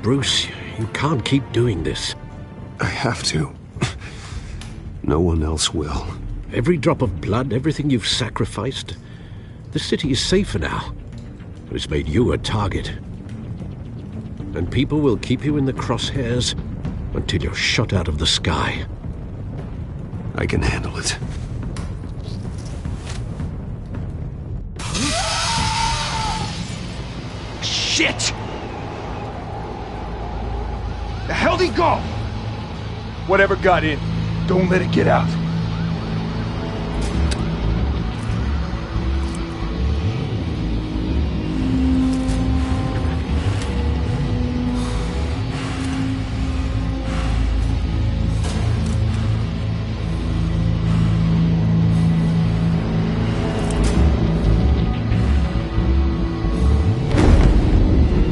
Bruce, you can't keep doing this. I have to. No one else will. Every drop of blood, everything you've sacrificed. The city is safer now. It's made you a target. And people will keep you in the crosshairs until you're shot out of the sky. I can handle it. Shit! The hell'd he go? Whatever got in, don't let it get out.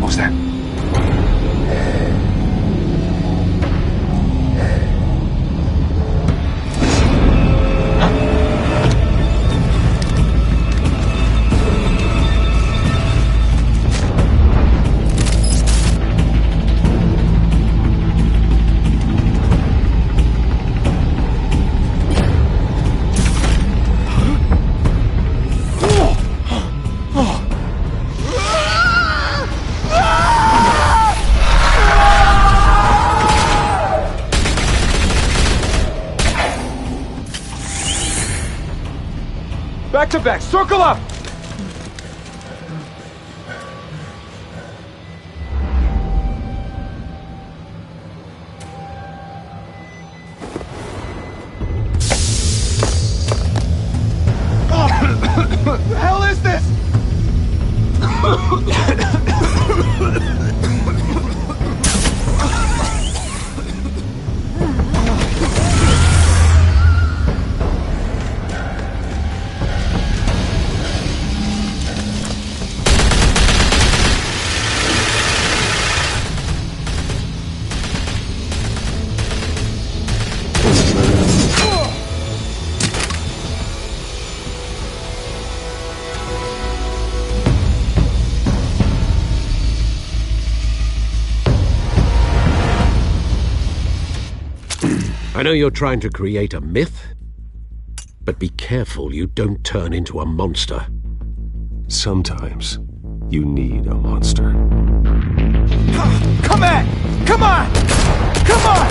What's that? Back to back, circle up! What the hell is this? I know you're trying to create a myth, but be careful you don't turn into a monster. Sometimes you need a monster. Come on! Come on! Come on!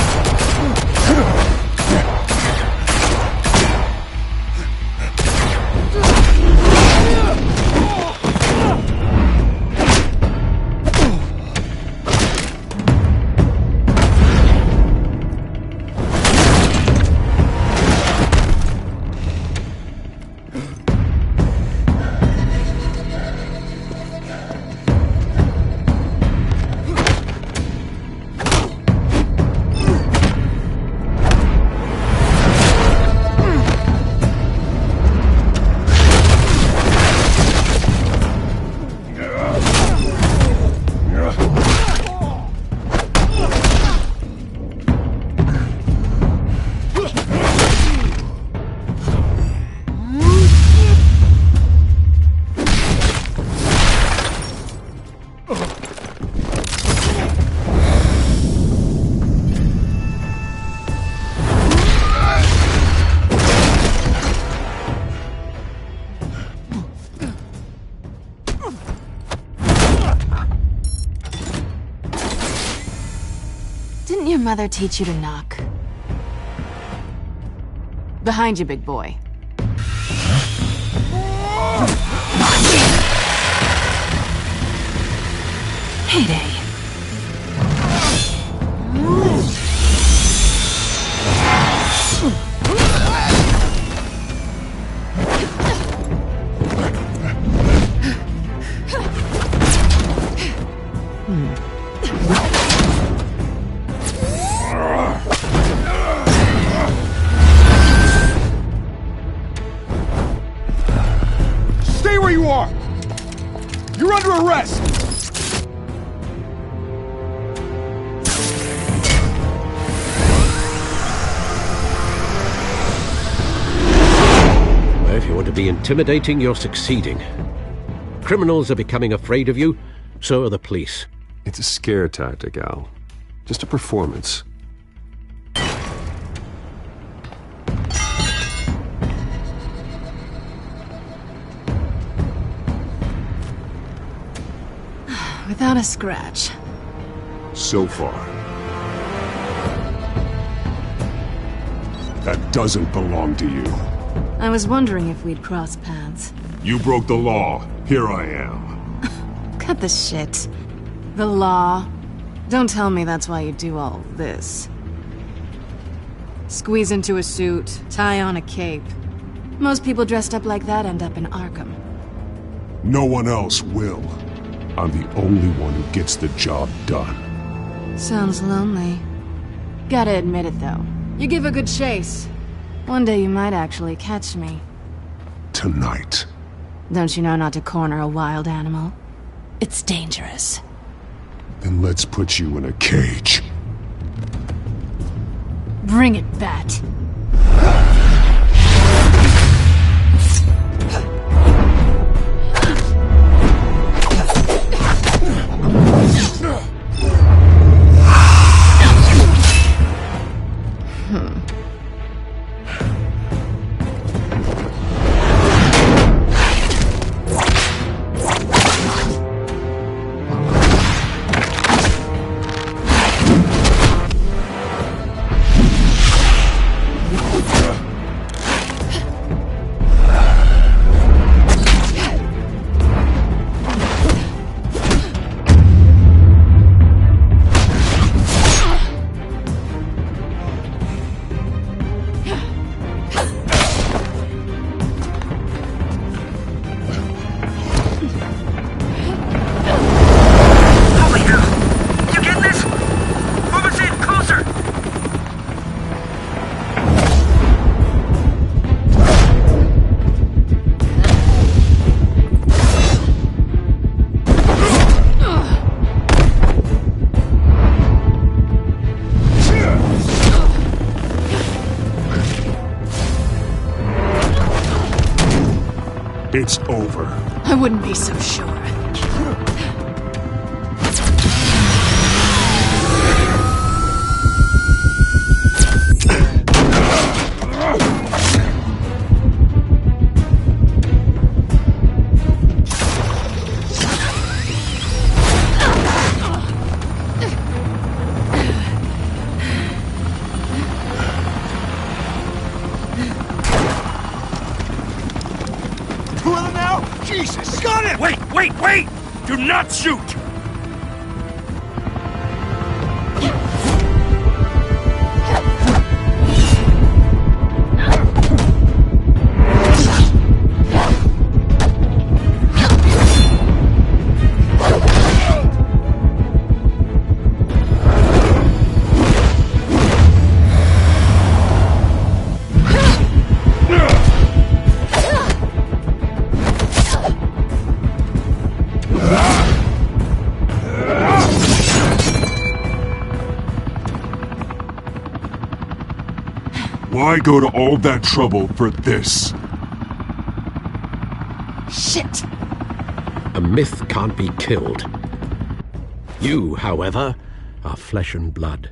Didn't your mother teach you to knock? Behind you, big boy. Heyday. Stay where you are! You're under arrest! Well, if you want to be intimidating, you're succeeding. Criminals are becoming afraid of you, so are the police. It's a scare tactic, Al. Just a performance. Without a scratch. So far. That doesn't belong to you. I was wondering if we'd cross paths. You broke the law. Here I am. Cut the shit. The law. Don't tell me that's why you do all this. Squeeze into a suit, tie on a cape. Most people dressed up like that end up in Arkham. No one else will. I'm the only one who gets the job done. Sounds lonely. Gotta admit it, though. You give a good chase. One day you might actually catch me. Tonight. Don't you know not to corner a wild animal? It's dangerous. Then let's put you in a cage. Bring it, Bat. It's over. I wouldn't be so sure. Two of them now? Jesus! Got it! Wait! Do not shoot! Why go to all that trouble for this? Shit! A myth can't be killed. You, however, are flesh and blood.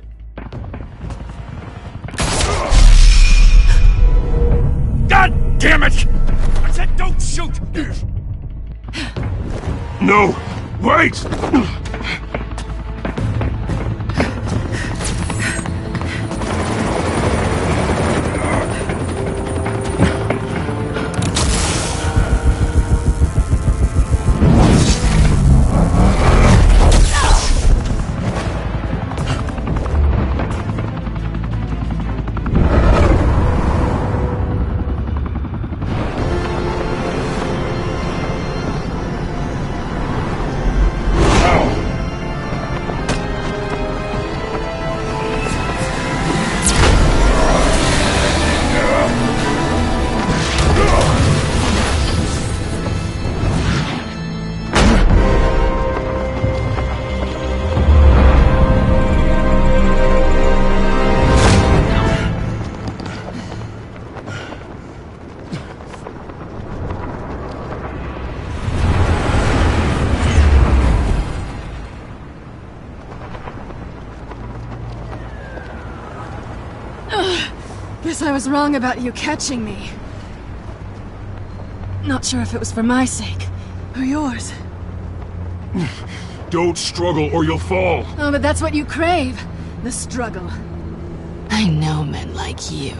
God damn it! I said don't shoot! No! Wait! Guess I was wrong about you catching me. Not sure if it was for my sake, or yours. Don't struggle or you'll fall. Oh, but that's what you crave. The struggle. I know men like you.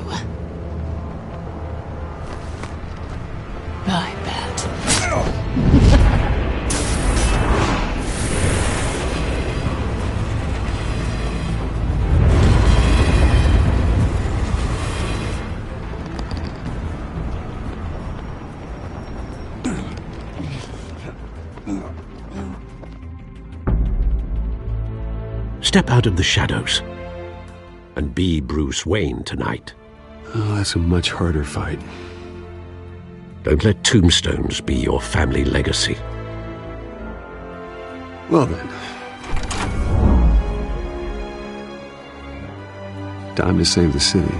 I bet. Step out of the shadows and be Bruce Wayne tonight. Oh, that's a much harder fight. Don't let tombstones be your family legacy. Well then. Time to save the city.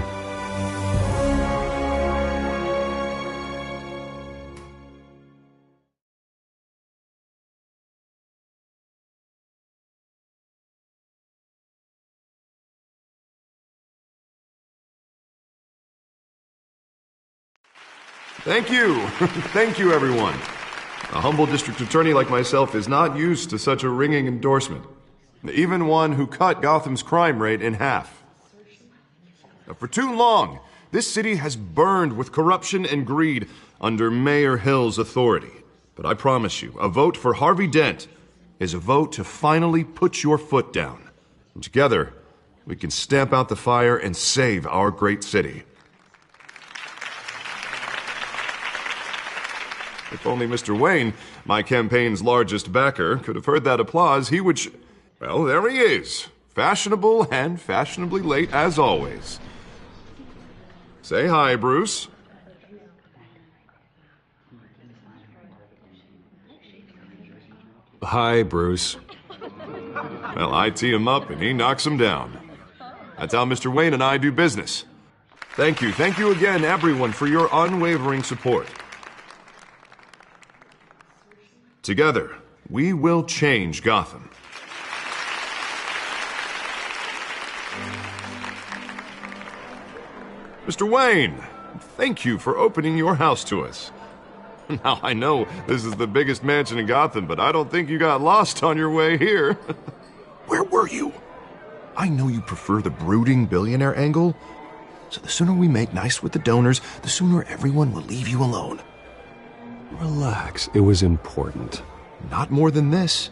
Thank you. Thank you, everyone. A humble district attorney like myself is not used to such a ringing endorsement. Even one who cut Gotham's crime rate in half. For too long, this city has burned with corruption and greed under Mayor Hill's authority. But I promise you, a vote for Harvey Dent is a vote to finally put your foot down. And together, we can stamp out the fire and save our great city. If only Mr. Wayne, my campaign's largest backer, could have heard that applause, he would well, there he is. Fashionable and fashionably late as always. Say hi, Bruce. Hi, Bruce. Well, I tee him up and he knocks him down. That's how Mr. Wayne and I do business. Thank you again, everyone, for your unwavering support. Together, we will change Gotham. Mr. Wayne, thank you for opening your house to us. Now, I know this is the biggest mansion in Gotham, but I don't think you got lost on your way here. Where were you? I know you prefer the brooding billionaire angle, so the sooner we make nice with the donors, the sooner everyone will leave you alone. Relax, it was important. Not more than this.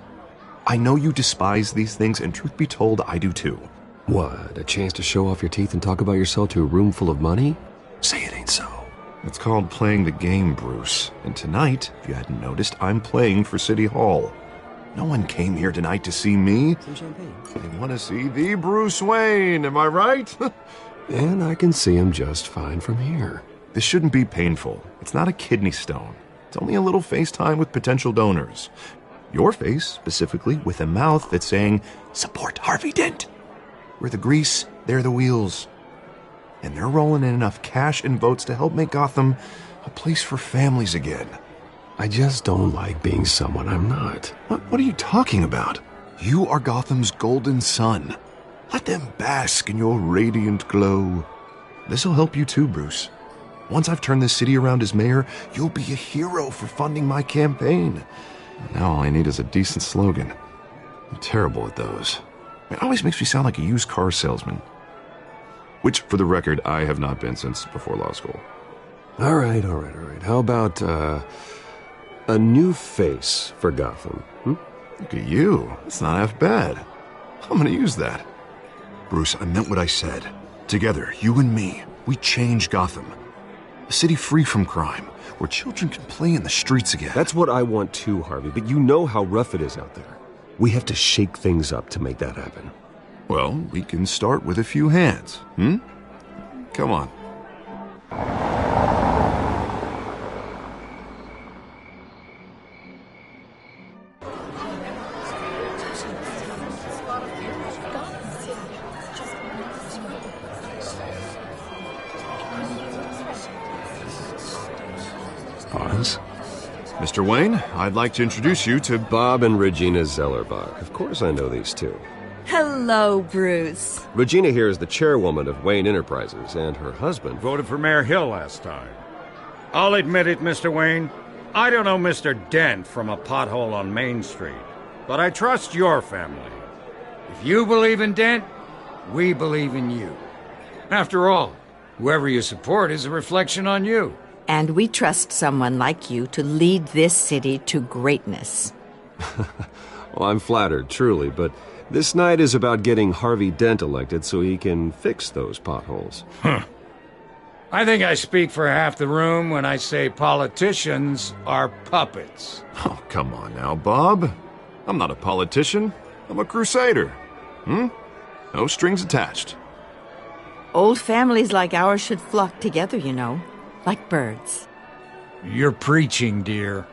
I know you despise these things, and truth be told, I do too. What, a chance to show off your teeth and talk about yourself to a room full of money? Say it ain't so. It's called playing the game, Bruce. And tonight, if you hadn't noticed, I'm playing for City Hall. No one came here tonight to see me. Some champagne. They want to see the Bruce Wayne, am I right? And I can see him just fine from here. This shouldn't be painful. It's not a kidney stone. It's only a little FaceTime with potential donors. Your face, specifically, with a mouth that's saying, support Harvey Dent. We're the grease, they're the wheels. And they're rolling in enough cash and votes to help make Gotham a place for families again. I just don't like being someone I'm not. What are you talking about? You are Gotham's golden sun. Let them bask in your radiant glow. This'll help you too, Bruce. Once I've turned this city around as mayor, you'll be a hero for funding my campaign. Now all I need is a decent slogan. I'm terrible at those. It always makes me sound like a used car salesman. Which, for the record, I have not been since before law school. All right. How about, a new face for Gotham? Look at you. It's not half bad. I'm gonna use that. Bruce, I meant what I said. Together, you and me, we change Gotham. A city free from crime, where children can play in the streets again. That's what I want too, Harvey, but you know how rough it is out there. We have to shake things up to make that happen. Well, we can start with a few hands, Come on. Pause. Mr. Wayne, I'd like to introduce you to Bob and Regina Zellerbach. Of course I know these two. Hello, Bruce. Regina here is the chairwoman of Wayne Enterprises, and her husband... Voted for Mayor Hill last time. I'll admit it, Mr. Wayne. I don't know Mr. Dent from a pothole on Main Street, but I trust your family. If you believe in Dent, we believe in you. After all, whoever you support is a reflection on you. And we trust someone like you to lead this city to greatness. Well, I'm flattered, truly, but this night is about getting Harvey Dent elected so he can fix those potholes. I think I speak for half the room when I say politicians are puppets. Oh, come on now, Bob. I'm not a politician. I'm a crusader. No strings attached. Old families like ours should flock together, you know, like birds. You're preaching, dear.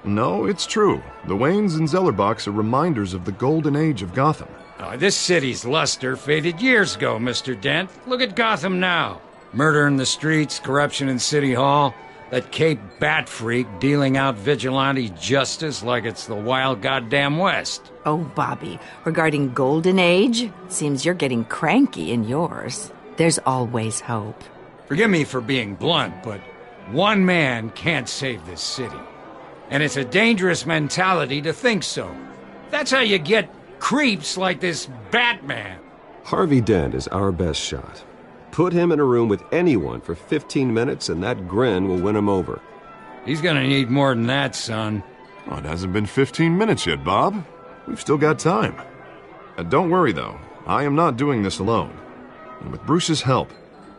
No, it's true. The Waynes and Zellerbachs are reminders of the golden age of Gotham. This city's luster faded years ago, Mr. Dent. Look at Gotham now. Murder in the streets, corruption in City Hall, that Cape Bat freak dealing out vigilante justice like it's the wild goddamn West. Oh, Bobby, regarding Golden Age, seems you're getting cranky in yours. There's always hope. Forgive me for being blunt, but one man can't save this city. And it's a dangerous mentality to think so. That's how you get creeps like this Batman. Harvey Dent is our best shot. Put him in a room with anyone for 15 minutes and that grin will win him over. He's gonna need more than that, son. Oh, it hasn't been 15 minutes yet, Bob. We've still got time. Don't worry, though. I am not doing this alone. And with Bruce's help,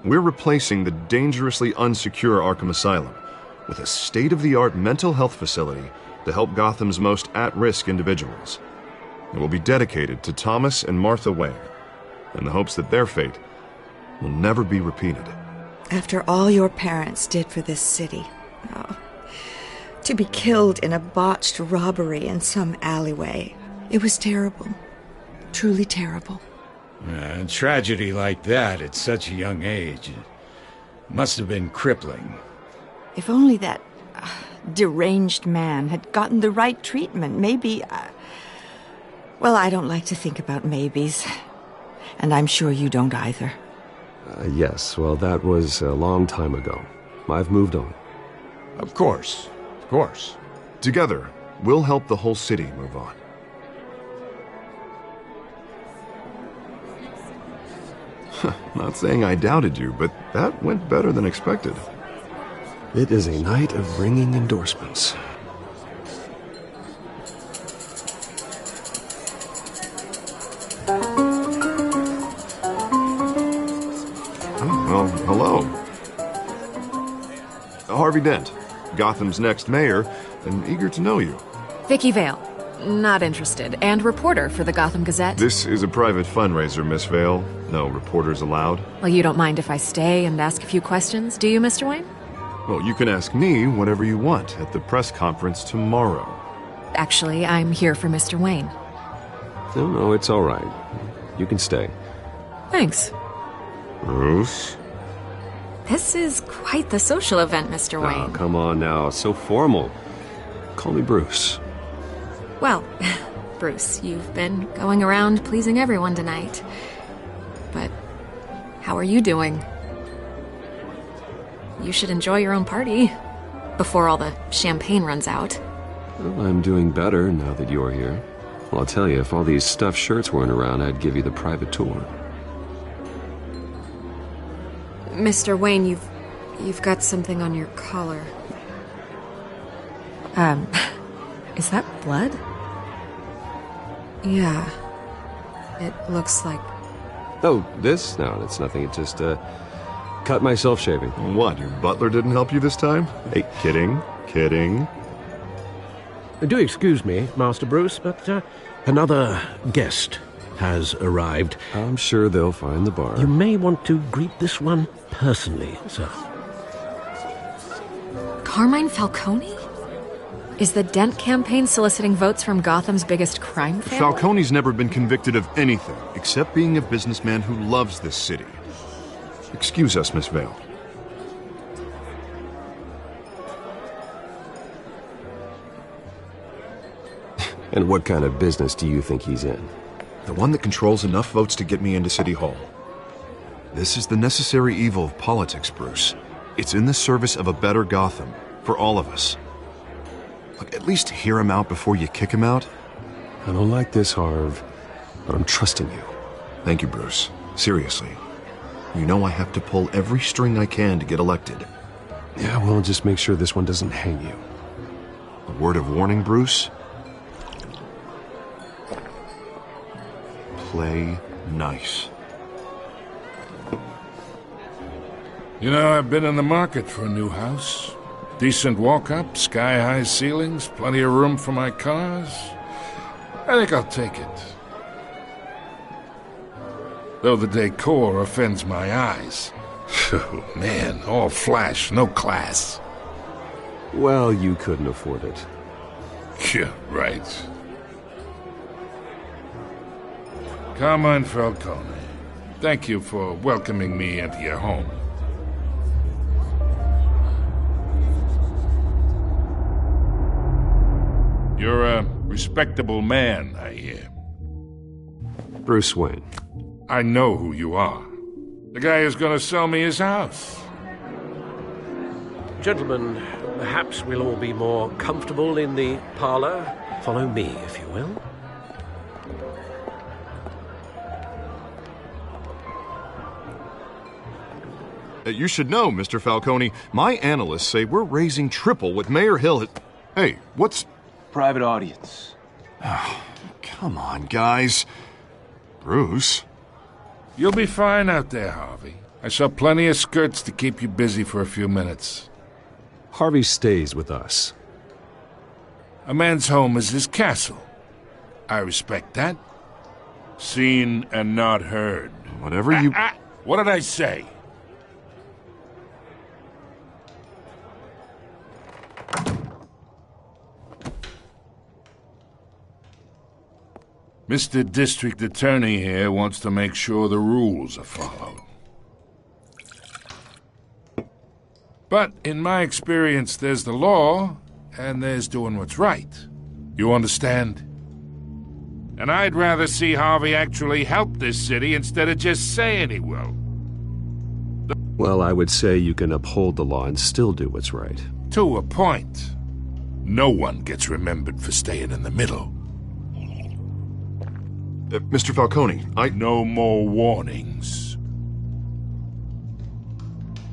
we're replacing the dangerously unsecure Arkham Asylum with a state-of-the-art mental health facility to help Gotham's most at-risk individuals. It will be dedicated to Thomas and Martha Wayne, in the hopes that their fate will never be repeated. After all your parents did for this city, to be killed in a botched robbery in some alleyway, it was terrible. Truly terrible. A tragedy like that at such a young age must have been crippling. If only that deranged man had gotten the right treatment, maybe... well, I don't like to think about maybes. And I'm sure you don't either. Yes, well, that was a long time ago. I've moved on. Of course. Of course. Together, we'll help the whole city move on. Not saying I doubted you, but that went better than expected. It is a night of ringing endorsements. Well, hello. Harvey Dent, Gotham's next mayor, and eager to know you. Vicky Vale. Not interested. And reporter for the Gotham Gazette. This is a private fundraiser, Miss Vale. No reporters allowed. Well, you don't mind if I stay and ask a few questions, do you, Mr. Wayne? Well, you can ask me whatever you want at the press conference tomorrow. Actually, I'm here for Mr. Wayne. No, it's all right. You can stay. Thanks. Bruce? This is quite the social event, Mr. Wayne. Oh, come on now. So formal. Call me Bruce. Well, Bruce, you've been going around pleasing everyone tonight. But how are you doing? You should enjoy your own party before all the champagne runs out. Well, I'm doing better now that you're here. Well, I'll tell you, if all these stuffed shirts weren't around, I'd give you the private tour. Mr. Wayne, you've got something on your collar. Is that blood? Yeah. It looks like... Oh, this? No, it's nothing. It just, cut myself shaving. What, your butler didn't help you this time? Hey, kidding. Do excuse me, Master Bruce, but another guest has arrived. I'm sure they'll find the bar. You may want to greet this one personally, sir. Carmine Falcone? Is the Dent campaign soliciting votes from Gotham's biggest crime family? Falcone's never been convicted of anything except being a businessman who loves this city. Excuse us, Miss Vale. And what kind of business do you think he's in? The one that controls enough votes to get me into City Hall. This is the necessary evil of politics, Bruce. It's in the service of a better Gotham, for all of us. Look, at least hear him out before you kick him out. I don't like this, Harv, but I'm trusting you. Thank you, Bruce. Seriously. You know I have to pull every string I can to get elected. Yeah, well, just make sure this one doesn't hang you. A word of warning, Bruce? Play nice. You know, I've been in the market for a new house. Decent walk-up, sky-high ceilings, plenty of room for my cars. I think I'll take it. Though the decor offends my eyes. Oh, man, all flash, no class. Well, you couldn't afford it. Yeah, right. Carmine Falcone, thank you for welcoming me into your home. You're a respectable man, I hear. Bruce Wayne. I know who you are. The guy who's gonna sell me his house. Gentlemen, perhaps we'll all be more comfortable in the parlor. Follow me, if you will. You should know, Mr. Falcone, my analysts say we're raising triple what Mayor Hill had... Hey, what's... Private audience. Oh, come on, guys. Bruce? You'll be fine out there, Harvey. I saw plenty of skirts to keep you busy for a few minutes. Harvey stays with us. A man's home is his castle. I respect that. Seen and not heard. Whatever you... What did I say? Mr. District Attorney here wants to make sure the rules are followed. But in my experience, there's the law, and there's doing what's right. You understand? And I'd rather see Harvey actually help this city instead of just saying he will. Well, I would say you can uphold the law and still do what's right. To a point. No one gets remembered for staying in the middle. Mr. Falcone, No more warnings.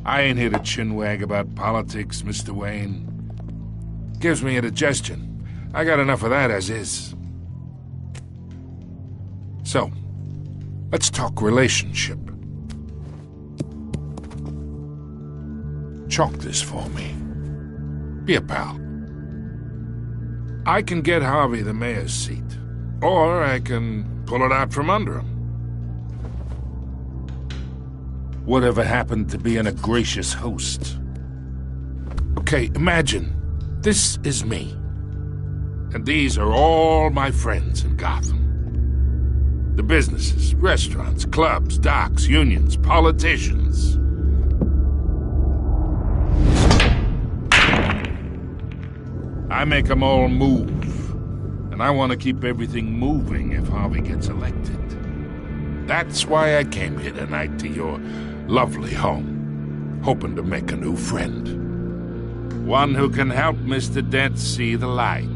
I ain't here to chinwag about politics, Mr. Wayne. Gives me indigestion. I got enough of that as is. So, let's talk relationship. Chalk this for me. Be a pal. I can get Harvey the mayor's seat, or I can pull it out from under him. Whatever happened to being a gracious host? Okay, imagine, this is me. And these are all my friends in Gotham. The businesses, restaurants, clubs, docks, unions, politicians. I make them all move. And I want to keep everything moving if Harvey gets elected. That's why I came here tonight to your lovely home, hoping to make a new friend. One who can help Mr. Dent see the light,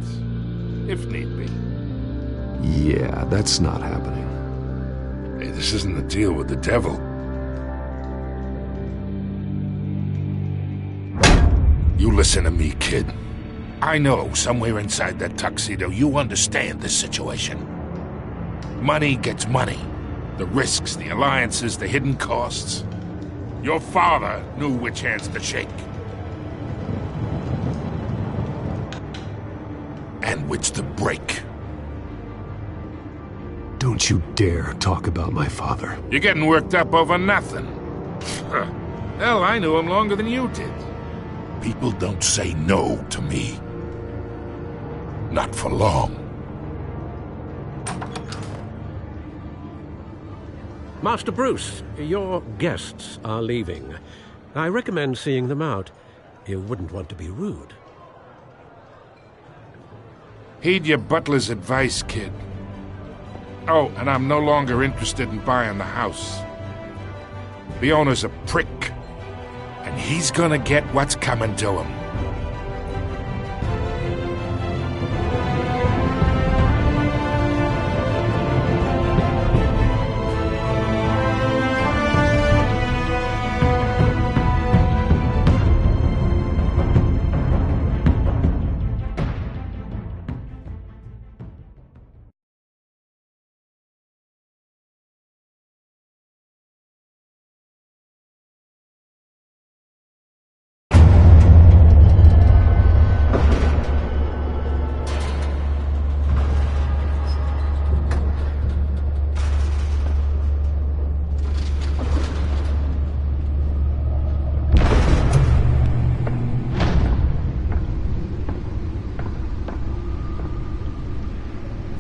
if need be. Yeah, that's not happening. Hey, this isn't a deal with the devil. You listen to me, kid. I know somewhere inside that tuxedo you understand this situation. Money gets money. The risks, the alliances, the hidden costs. Your father knew which hands to shake. And which to break. Don't you dare talk about my father. You're getting worked up over nothing. Hell, I knew him longer than you did. People don't say no to me. Not for long. Master Bruce, your guests are leaving. I recommend seeing them out. You wouldn't want to be rude. Heed your butler's advice, kid. Oh, and I'm no longer interested in buying the house. The owner's a prick, and he's gonna get what's coming to him.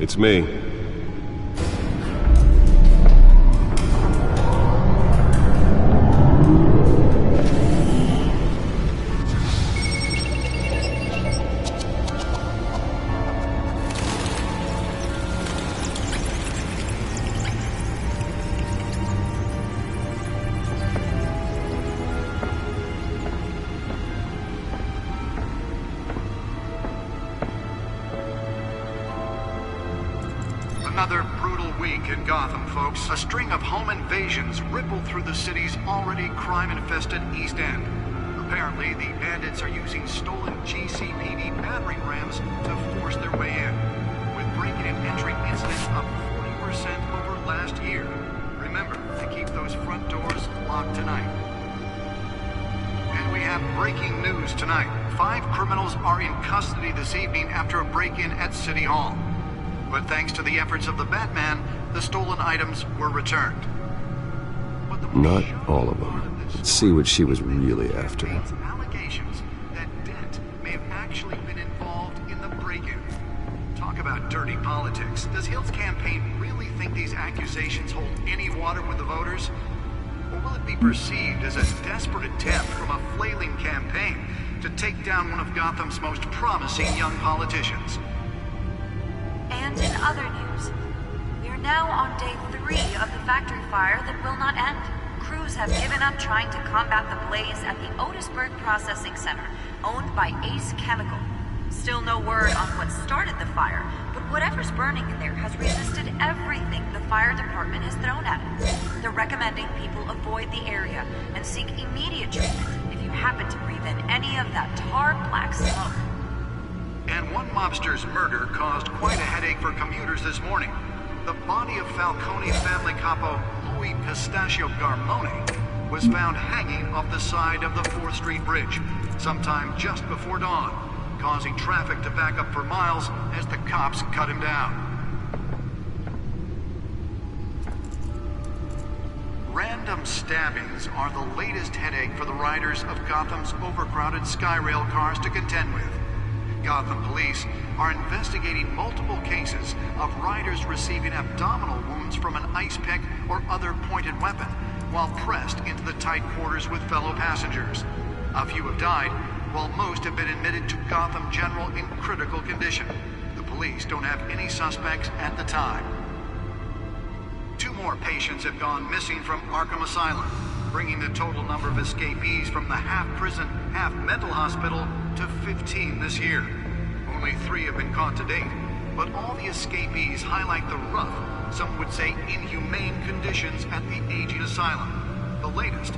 It's me. Another brutal week in Gotham, folks. A string of home invasions rippled through the city's already crime-infested East End. Apparently, the bandits are using stolen GCPD battering rams to force their way in, with break-in and entry incidents up 40% over last year. Remember to keep those front doors locked tonight. And we have breaking news tonight. 5 criminals are in custody this evening after a break-in at City Hall. But thanks to the efforts of the Batman, the stolen items were returned. Not all of them. Let's see what she was really after. Allegations that Dent may have actually been involved in the break-in. Talk about dirty politics. Does Hill's campaign really think these accusations hold any water with the voters? Or will it be perceived as a desperate attempt from a flailing campaign to take down one of Gotham's most promising young politicians? And in other news, we are now on day 3 of the factory fire that will not end. Crews have given up trying to combat the blaze at the Otisburg Processing Center, owned by Ace Chemical. Still no word on what started the fire, but whatever's burning in there has resisted everything the fire department has thrown at it. They're recommending people avoid the area and seek immediate treatment if you happen to breathe in any of that tar black smoke. And one mobster's murder caused quite a headache for commuters this morning. The body of Falcone family capo Louis Pistachio Garmone was found hanging off the side of the 4th Street Bridge sometime just before dawn, causing traffic to back up for miles as the cops cut him down. Random stabbings are the latest headache for the riders of Gotham's overcrowded Skyrail cars to contend with. Gotham police are investigating multiple cases of riders receiving abdominal wounds from an ice pick or other pointed weapon while pressed into the tight quarters with fellow passengers. A few have died, while most have been admitted to Gotham General in critical condition. The police don't have any suspects at the time. 2 more patients have gone missing from Arkham Asylum, bringing the total number of escapees from the half-prison, half-mental hospital to 15 this year. Only 3 have been caught to date, but all the escapees highlight the rough, some would say inhumane conditions at the aging asylum. The latest,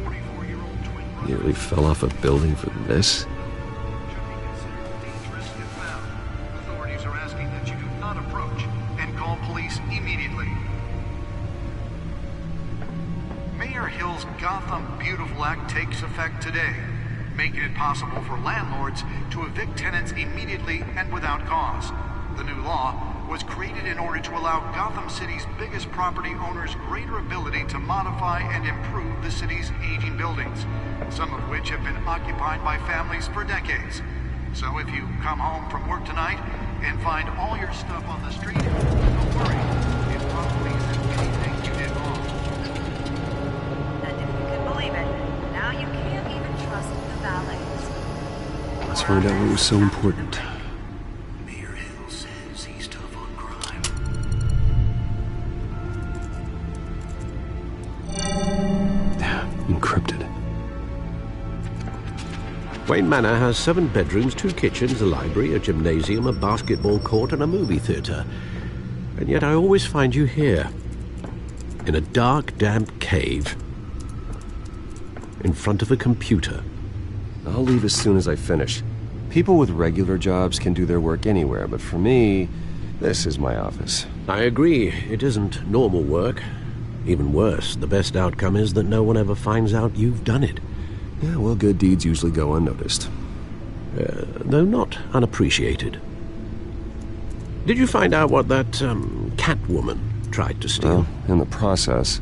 44-year-old twin brother... Nearly fell off a building for this? ...should be considered dangerous if found. Authorities are asking that you do not approach and call police immediately. Mayor Hill's Gotham Beautiful Act takes effect today, making it possible for landlords to evict tenants immediately and without cause. The new law was created in order to allow Gotham City's biggest property owners greater ability to modify and improve the city's aging buildings, some of which have been occupied by families for decades. So if you come home from work tonight and find all your stuff on the street, don't worry. It probably isn't anything you did wrong. And if you can believe it, now you can't even trust the valets. Let's find out what was so important. Mayor Hill says he's tough on crime. Wayne Manor has 7 bedrooms, 2 kitchens, a library, a gymnasium, a basketball court, and a movie theatre. And yet I always find you here, in a dark, damp cave, in front of a computer. I'll leave as soon as I finish. People with regular jobs can do their work anywhere, but for me, this is my office. I agree. It isn't normal work. Even worse, the best outcome is that no one ever finds out you've done it. Yeah, well, good deeds usually go unnoticed. Though not unappreciated. Did you find out what that, Catwoman tried to steal? Well, in the process.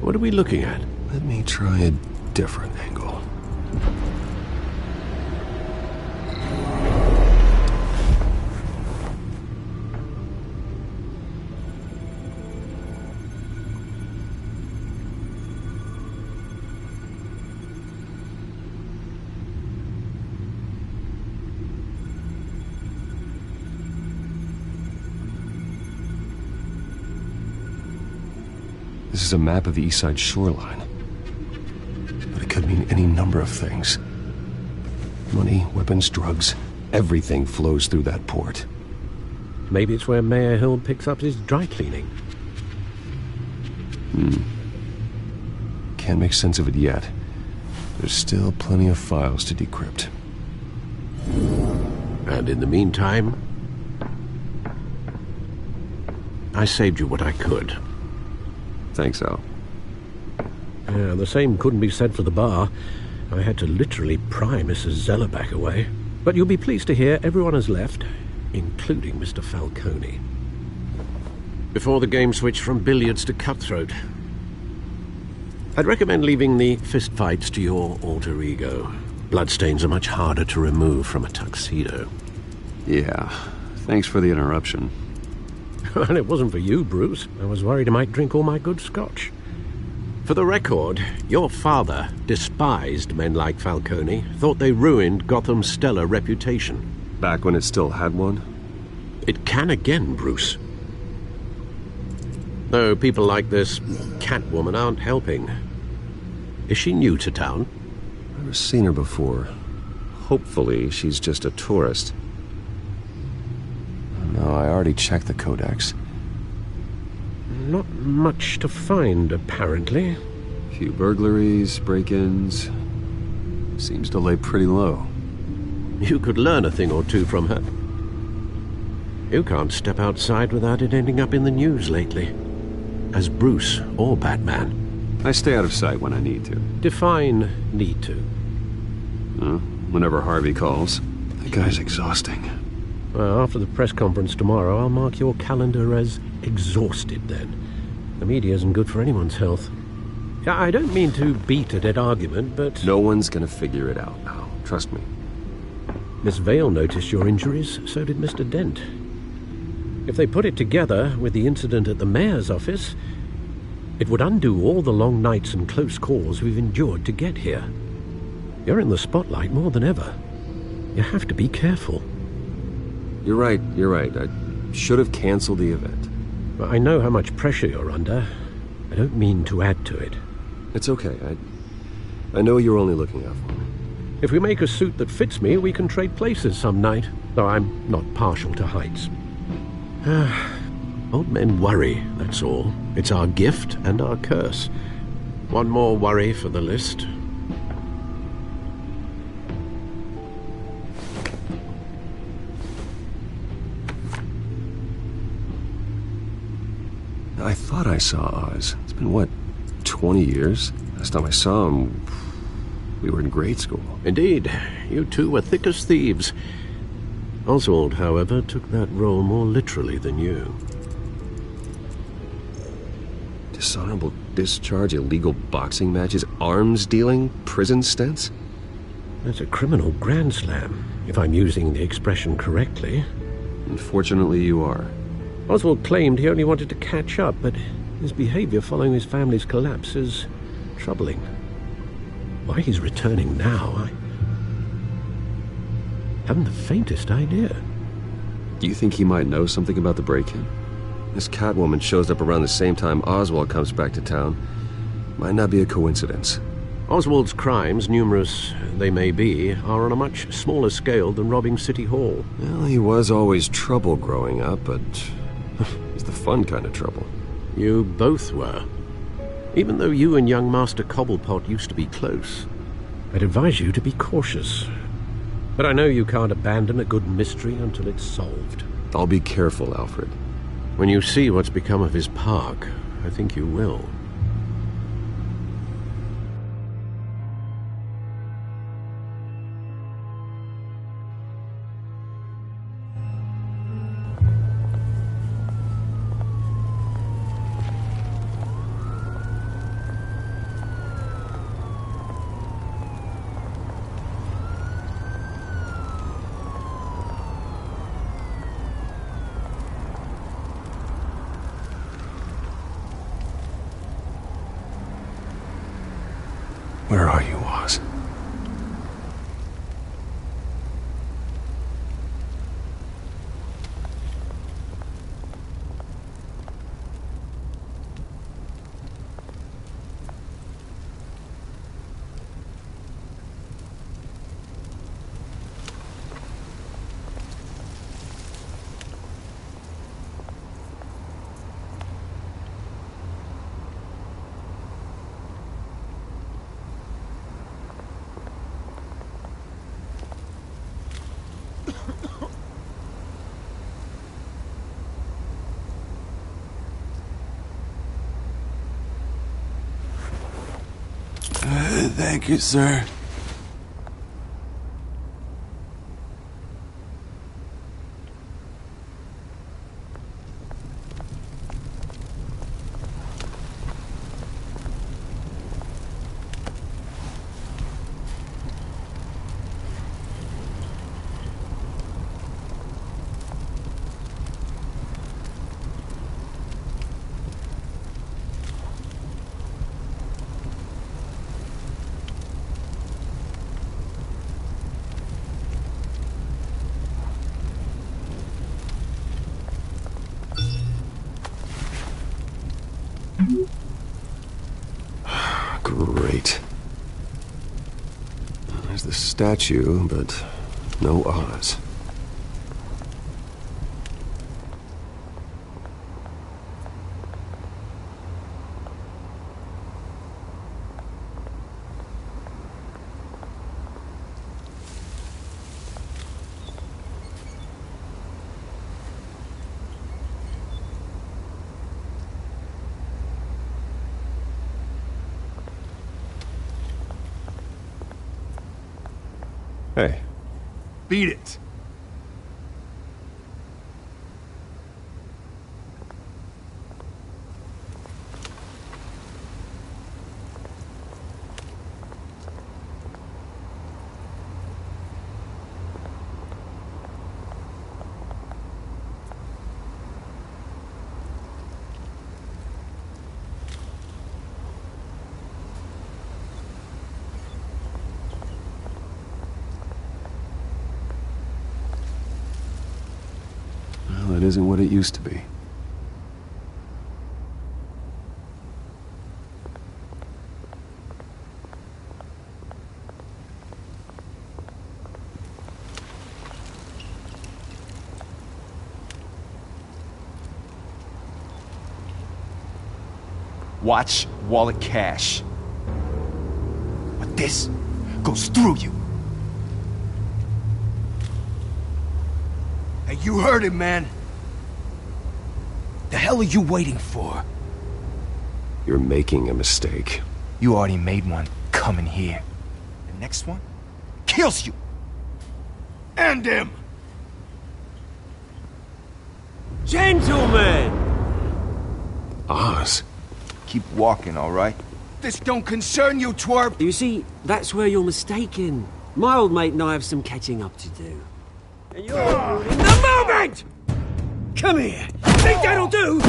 What are we looking at? Let me try a different angle. This is a map of the East Side shoreline. But it could mean any number of things. Money, weapons, drugs, everything flows through that port. Maybe it's where Mayor Hill picks up his dry cleaning. Can't make sense of it yet. There's still plenty of files to decrypt. And in the meantime, I saved you what I could. Thanks, Al. Yeah, the same couldn't be said for the bar. I had to literally pry Mrs. Zellerback away. But you'll be pleased to hear everyone has left, including Mr. Falcone. Before the game switched from billiards to cutthroat. I'd recommend leaving the fistfights to your alter ego. Bloodstains are much harder to remove from a tuxedo. Yeah, thanks for the interruption. And it wasn't for you, Bruce. I was worried I might drink all my good scotch. For the record, your father despised men like Falcone, thought they ruined Gotham's stellar reputation. Back when it still had one? It can again, Bruce. Though people like this Catwoman aren't helping. Is she new to town? Never seen her before. Hopefully, she's just a tourist. No, I already checked the codex. Not much to find, apparently. Few burglaries, break-ins. Seems to lay pretty low. You could learn a thing or two from her. You can't step outside without it ending up in the news lately. As Bruce or Batman. I stay out of sight when I need to. Define need to. Whenever Harvey calls. That guy's exhausting. Well, after the press conference tomorrow, I'll mark your calendar as exhausted then. The media isn't good for anyone's health. I don't mean to beat a dead argument, but... No one's gonna figure it out now. Trust me. Miss Vale noticed your injuries, so did Mr. Dent. If they put it together with the incident at the mayor's office, it would undo all the long nights and close calls we've endured to get here. You're in the spotlight more than ever. You have to be careful. You're right. I should have canceled the event. I know how much pressure you're under. I don't mean to add to it. It's okay. I know you're only looking out for me. If we make a suit that fits me, we can trade places some night. Though I'm not partial to heights. Old men worry, that's all. It's our gift and our curse. One more worry for the list. I thought I saw Oz. It's been, what, 20 years? Last time I saw him, we were in grade school. Indeed. You two were thick as thieves. Oswald, however, took that role more literally than you. Dishonorable discharge, illegal boxing matches, arms dealing, prison stints? That's a criminal grand slam, if I'm using the expression correctly. Unfortunately, you are. Oswald claimed he only wanted to catch up, but his behavior following his family's collapse is troubling. Why he's returning now, I haven't the faintest idea. Do you think he might know something about the break-in? This Catwoman shows up around the same time Oswald comes back to town. Might not be a coincidence. Oswald's crimes, numerous they may be, are on a much smaller scale than robbing City Hall. Well, he was always trouble growing up, but he's the fun kind of trouble. You both were. Even though you and young Master Cobblepot used to be close, I'd advise you to be cautious. But I know you can't abandon a good mystery until it's solved. I'll be careful, Alfred. When you see what's become of his park, I think you will. Where are you, Oz? Thank you, sir. Great. There's the statue, but no Oz. Hey. Beat it. It isn't what it used to be. Watch wallet cash. But this goes through you. Hey, you heard it, man. The hell are you waiting for? You're making a mistake. You already made one coming here. The next one kills you. And him. Gentlemen! Oz. Keep walking, all right? This don't concern you, twerp! You see, that's where you're mistaken. My old mate and I have some catching up to do. And you're ruining the moment! Come here! Think that'll do?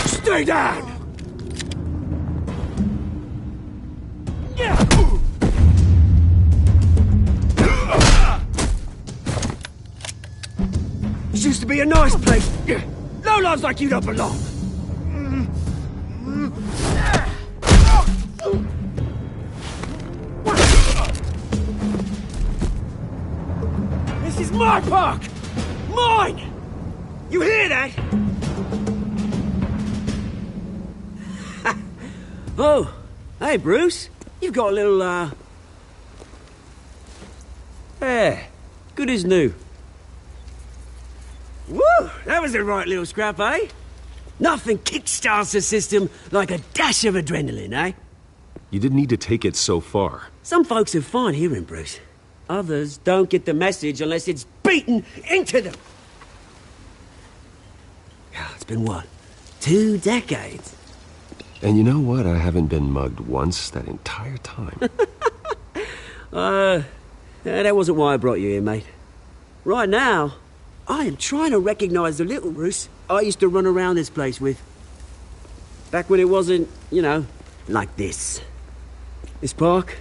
Stay down! This used to be a nice place. Load no lives like you don't belong! This is my park! Mine! You hear that? Oh, hey, Bruce. You've got a little, Yeah, good as new. Woo! That was a right little scrap, eh? Nothing kickstarts the system like a dash of adrenaline, eh? You didn't need to take it so far. Some folks are fine hearing, Bruce. Others don't get the message unless it's beaten into them. It's been, what, 2 decades? And you know what? I haven't been mugged once that entire time. That wasn't why I brought you here, mate. Right now, I am trying to recognize the little Bruce I used to run around this place with. Back when it wasn't, you know, like this. This park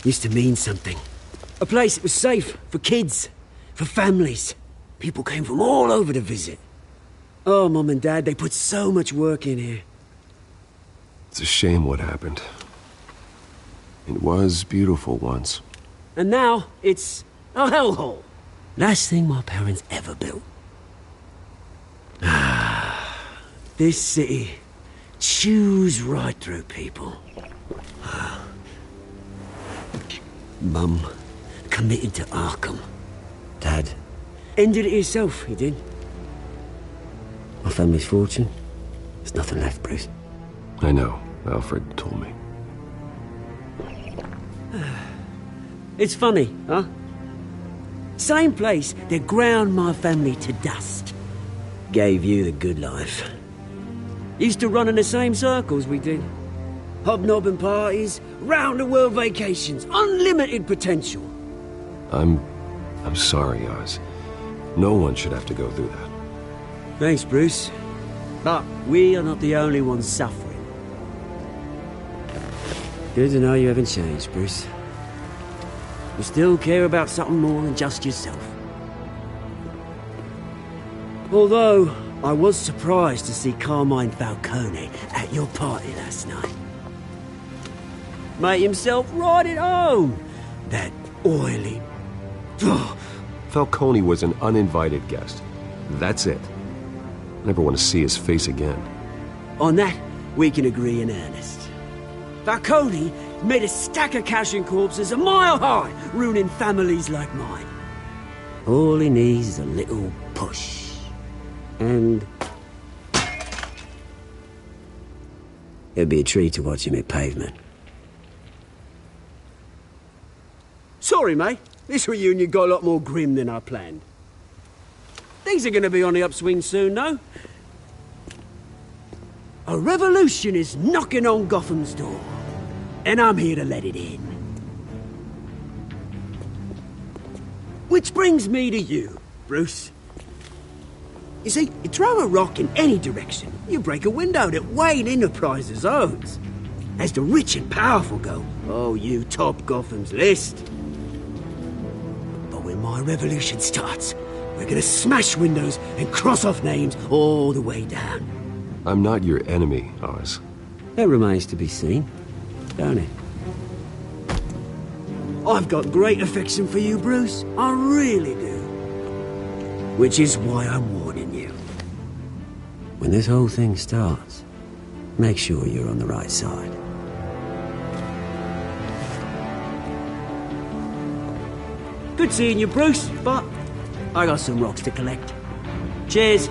used to mean something. A place that was safe for kids, for families. People came from all over to visit. Oh, Mum and Dad, they put so much work in here. It's a shame what happened. It was beautiful once. And now, it's a hellhole. Last thing my parents ever built. This city chews right through people. Mum committed to Arkham. Dad ended it himself, he did. My family's fortune, there's nothing left, Bruce. I know. Alfred told me. It's funny, huh? Same place that ground my family to dust. Gave you the good life. Used to run in the same circles we did. Hobnobbing parties, round-the-world vacations, unlimited potential. I'm sorry, Oz. No one should have to go through that. Thanks, Bruce. But we are not the only ones suffering. Good to know you haven't changed, Bruce. You still care about something more than just yourself. Although, I was surprised to see Carmine Falcone at your party last night. Made himself right at home. That oily... Falcone was an uninvited guest. That's it. Never want to see his face again. On that, we can agree in earnest. Falcone made a stack of cash and corpses a mile high, ruining families like mine. All he needs is a little push. And... it'd be a treat to watch him hit pavement. Sorry, mate. This reunion got a lot more grim than I planned. Things are going to be on the upswing soon, though. A revolution is knocking on Gotham's door. And I'm here to let it in. Which brings me to you, Bruce. You see, you throw a rock in any direction, you break a window that Wayne Enterprises owns. As the rich and powerful go, oh, you top Gotham's list. But when my revolution starts, we're gonna smash windows and cross off names all the way down. I'm not your enemy, Oz. That remains to be seen, don't it? I've got great affection for you, Bruce. I really do. Which is why I'm warning you. When this whole thing starts, make sure you're on the right side. Good seeing you, Bruce, but I got some rocks to collect. Cheers.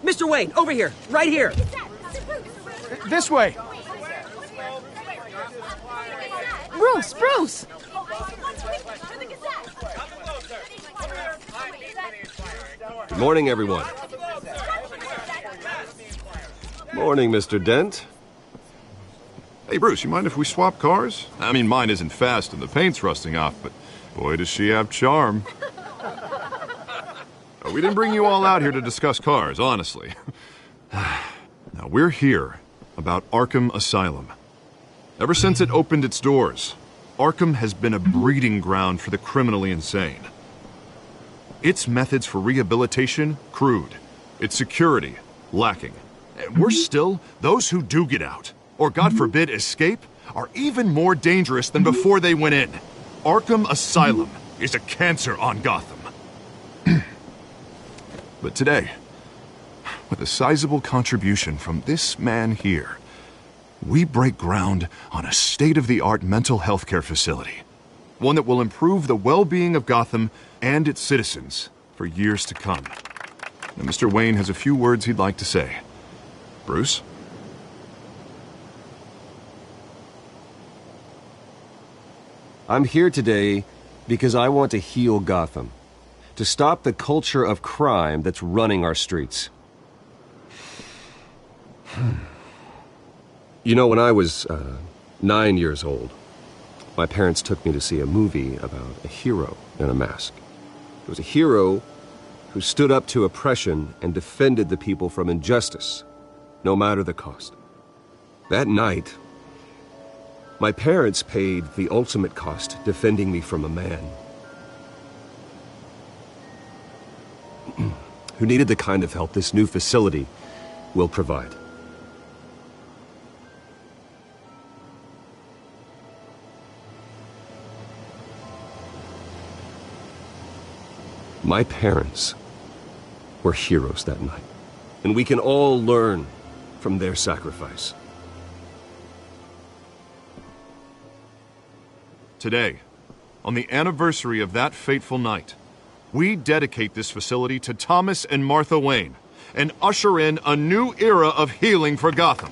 Mr. Wayne, over here! Right here! This way! Bruce! Bruce! Good morning, everyone. Morning, Mr. Dent. Hey, Bruce, you mind if we swap cars? I mean, mine isn't fast and the paint's rusting off, but boy, does she have charm. We didn't bring you all out here to discuss cars, honestly. Now, we're here about Arkham Asylum. Ever since it opened its doors, Arkham has been a breeding ground for the criminally insane. Its methods for rehabilitation, crude. Its security, lacking. And worse still, those who do get out, or God forbid escape, are even more dangerous than before they went in. Arkham Asylum is a cancer on Gotham. But today, with a sizable contribution from this man here, we break ground on a state-of-the-art mental health care facility. One that will improve the well-being of Gotham and its citizens for years to come. Now, Mr. Wayne has a few words he'd like to say. Bruce? I'm here today because I want to heal Gotham. To stop the culture of crime that's running our streets. You know, when I was 9 years old, my parents took me to see a movie about a hero in a mask. It was a hero who stood up to oppression and defended the people from injustice, no matter the cost. That night, my parents paid the ultimate cost defending me from a man who needed the kind of help this new facility will provide. My parents were heroes that night, and we can all learn from their sacrifice. Today, on the anniversary of that fateful night, we dedicate this facility to Thomas and Martha Wayne and usher in a new era of healing for Gotham.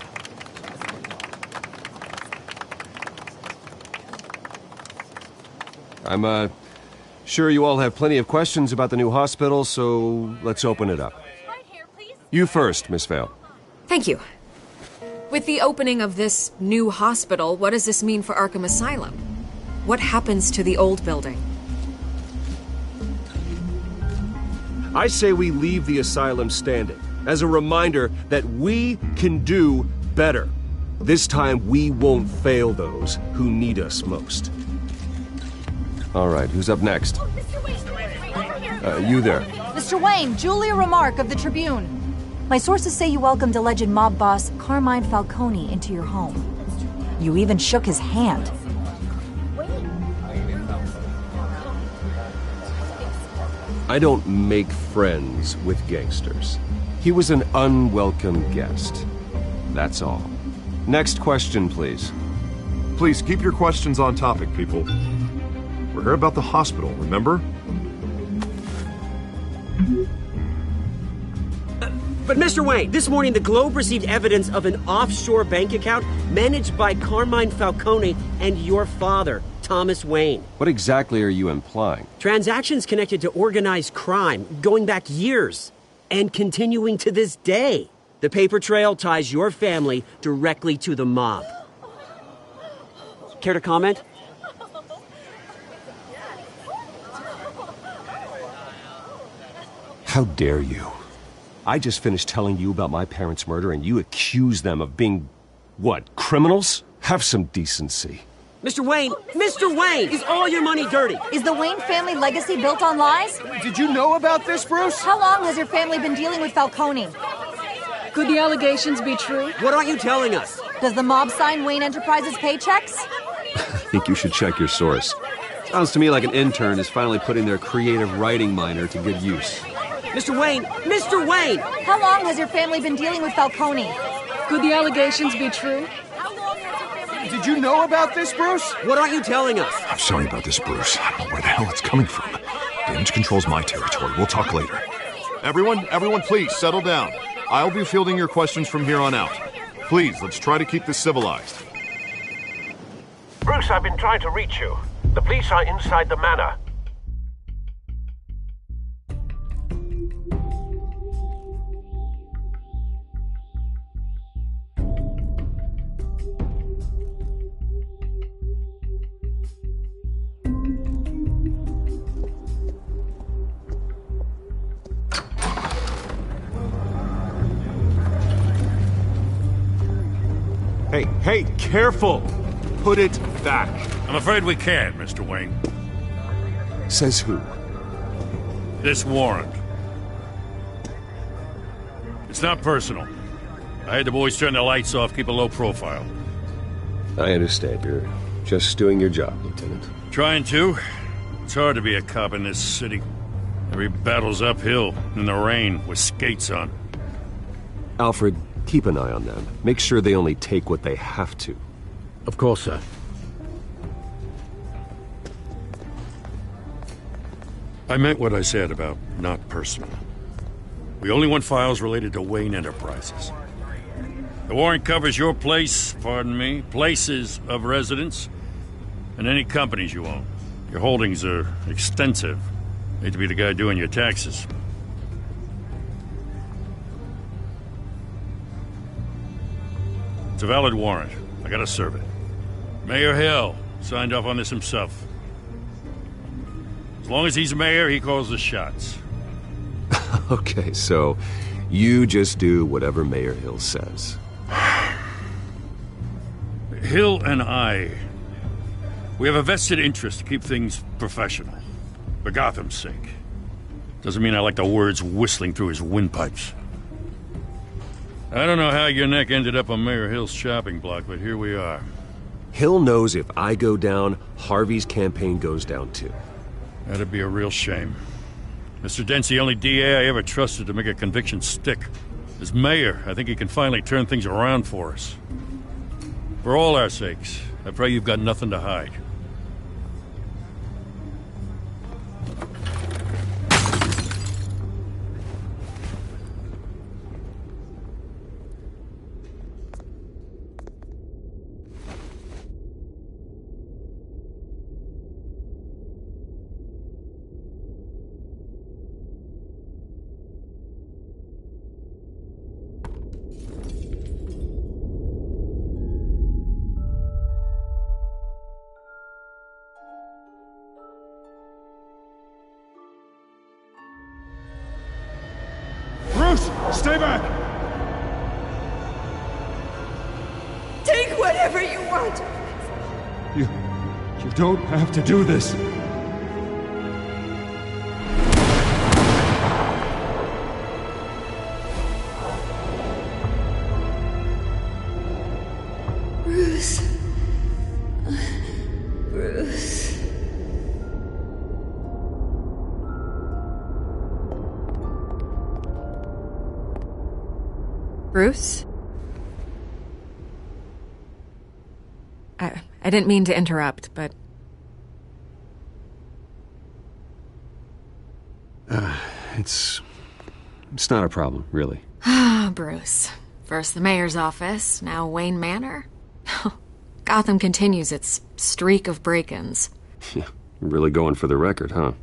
I'm sure you all have plenty of questions about the new hospital, so let's open it up. You first, Miss Vale. Thank you. With the opening of this new hospital, what does this mean for Arkham Asylum? What happens to the old building? I say we leave the asylum standing as a reminder that we can do better. This time we won't fail those who need us most. All right, who's up next? You there. Mr. Wayne, Julia Remark of the Tribune. My sources say you welcomed alleged mob boss Carmine Falcone into your home. You even shook his hand. I don't make friends with gangsters. He was an unwelcome guest. That's all. Next question, please. Please keep your questions on topic, people. We're here about the hospital, remember? But Mr. Wayne, this morning the Globe received evidence of an offshore bank account managed by Carmine Falcone and your father, Thomas Wayne. What exactly are you implying? Transactions connected to organized crime, going back years, and continuing to this day. The paper trail ties your family directly to the mob. Care to comment? How dare you? I just finished telling you about my parents' murder and you accuse them of being, what, criminals? Have some decency. Mr. Wayne! Mr. Wayne! Is all your money dirty? Is the Wayne family legacy built on lies? Did you know about this, Bruce? How long has your family been dealing with Falcone? Could the allegations be true? What aren't you telling us? Does the mob sign Wayne Enterprises paychecks? I think you should check your source. Sounds to me like an intern is finally putting their creative writing minor to good use. Mr. Wayne! Mr. Wayne! How long has your family been dealing with Falcone? Could the allegations be true? Did you know about this, Bruce? What aren't you telling us? I'm sorry about this, Bruce. I don't know where the hell it's coming from. Damage control's my territory. We'll talk later. Everyone, please, settle down. I'll be fielding your questions from here on out. Please, let's try to keep this civilized. Bruce, I've been trying to reach you. The police are inside the manor. Hey, careful! Put it back. I'm afraid we can't, Mr. Wayne. Says who? This warrant. It's not personal. I had the boys turn the lights off, keep a low profile. I understand. You're just doing your job, Lieutenant. Trying to. It's hard to be a cop in this city. Every battle's uphill, in the rain, with skates on. Alfred, keep an eye on them. Make sure they only take what they have to. Of course, sir. I meant what I said about not personal. We only want files related to Wayne Enterprises. The warrant covers your place, pardon me, places of residence, and any companies you own. Your holdings are extensive. Hate to be the guy doing your taxes. It's a valid warrant. I gotta serve it. Mayor Hill signed off on this himself. As long as he's mayor, he calls the shots. Okay, so you just do whatever Mayor Hill says. Hill and I, we have a vested interest to keep things professional. For Gotham's sake. Doesn't mean I like the words whistling through his windpipes. I don't know how your neck ended up on Mayor Hill's shopping block, but here we are. Hill knows if I go down, Harvey's campaign goes down too. That'd be a real shame. Mr. Dent's the only DA I ever trusted to make a conviction stick. As mayor, I think he can finally turn things around for us. For all our sakes, I pray you've got nothing to hide. Stay back! Take whatever you want! You don't have to do this. Bruce. Bruce. Bruce? I didn't mean to interrupt, but... It's not a problem, really. Ah, Bruce. First the mayor's office, now Wayne Manor. Gotham continues its streak of break-ins. Yeah, really going for the record, huh?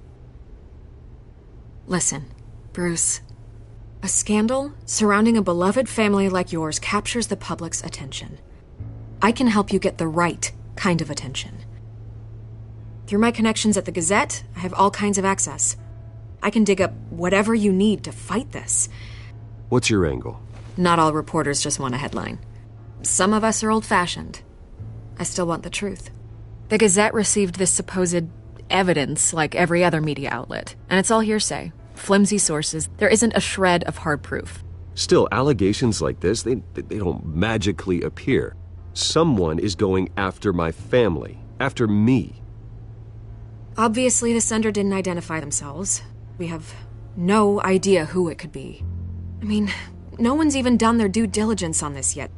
Listen, Bruce. A scandal surrounding a beloved family like yours captures the public's attention. I can help you get the right kind of attention. Through my connections at the Gazette, I have all kinds of access. I can dig up whatever you need to fight this. What's your angle? Not all reporters just want a headline. Some of us are old-fashioned. I still want the truth. The Gazette received this supposed evidence like every other media outlet, and it's all hearsay. Flimsy sources. There isn't a shred of hard proof. Still, allegations like this, they don't magically appear. Someone is going after my family, after me. Obviously, the sender didn't identify themselves. We have no idea who it could be. I mean, no one's even done their due diligence on this yet.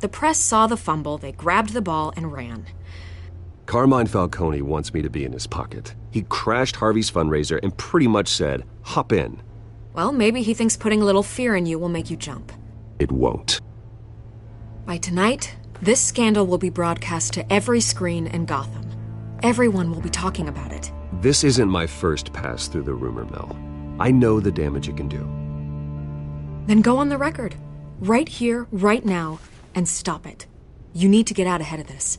The press saw the fumble, they grabbed the ball and ran. Carmine Falcone wants me to be in his pocket. He crashed Harvey's fundraiser and pretty much said, hop in. Well, maybe he thinks putting a little fear in you will make you jump. It won't. By tonight, this scandal will be broadcast to every screen in Gotham. Everyone will be talking about it. This isn't my first pass through the rumor mill. I know the damage it can do. Then go on the record. Right here, right now, and stop it. You need to get out ahead of this.